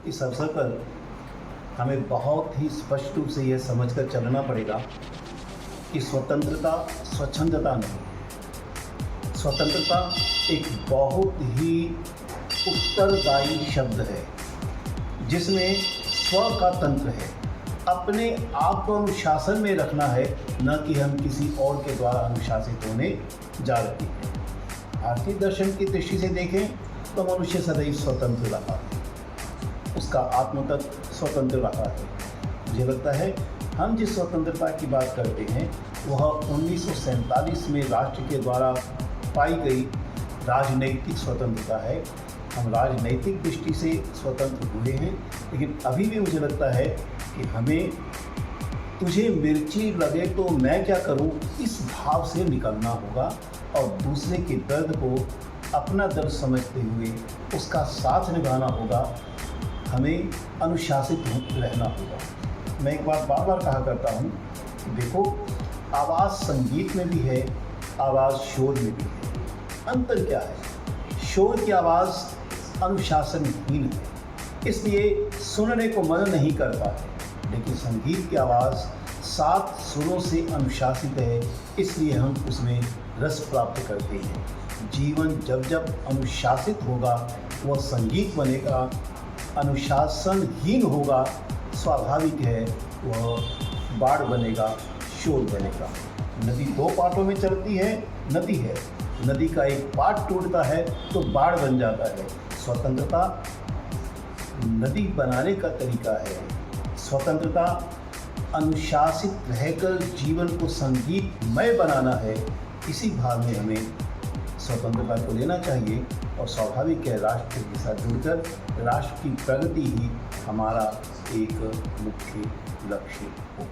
इस अवसर पर हमें बहुत ही स्पष्ट रूप से यह समझकर चलना पड़ेगा कि स्वतंत्रता स्वच्छंदता नहीं। स्वतंत्रता एक बहुत ही उत्तरदायी शब्द है जिसमें स्व का तंत्र है, अपने आप को अनुशासन में रखना है, न कि हम किसी और के द्वारा अनुशासित होने जा रहे हैं। भारतीय दर्शन की दृष्टि से देखें तो मनुष्य सदैव स्वतंत्र रहा है, उसका आत्मतत्व स्वतंत्र रहा है। मुझे लगता है हम जिस स्वतंत्रता की बात करते हैं वह 1947 में राष्ट्र के द्वारा पाई गई राजनैतिक स्वतंत्रता है। हम राजनैतिक दृष्टि से स्वतंत्र हुए हैं, लेकिन अभी भी मुझे लगता है कि हमें तुझे मिर्ची लगे तो मैं क्या करूं, इस भाव से निकलना होगा और दूसरे के दर्द को अपना दर्द समझते हुए उसका साथ निभाना होगा। हमें अनुशासित रहना होगा। मैं एक बात बार बार कहा करता हूँ कि देखो, आवाज़ संगीत में भी है, आवाज़ शोर में भी है। अंतर क्या है? शोर की आवाज़ अनुशासनहीन है, इसलिए सुनने को मन नहीं करता है, लेकिन संगीत की आवाज़ 7 सुरों से अनुशासित है, इसलिए हम उसमें रस प्राप्त करते हैं। जीवन जब जब अनुशासित होगा वह संगीत बनेगा, अनुशासनहीन होगा स्वाभाविक है वह बाढ़ बनेगा, शोर बनेगा। नदी 2 पार्टों में चलती है, नदी है, नदी का एक पार्ट टूटता है तो बाढ़ बन जाता है। स्वतंत्रता नदी बनाने का तरीका है। स्वतंत्रता अनुशासित रहकर जीवन को संगीतमय बनाना है। इसी भाव में हमें स्वतंत्रता को लेना चाहिए और स्वाभाविक है राष्ट्र के साथ जुड़कर राष्ट्र की प्रगति ही हमारा एक मुख्य लक्ष्य हो।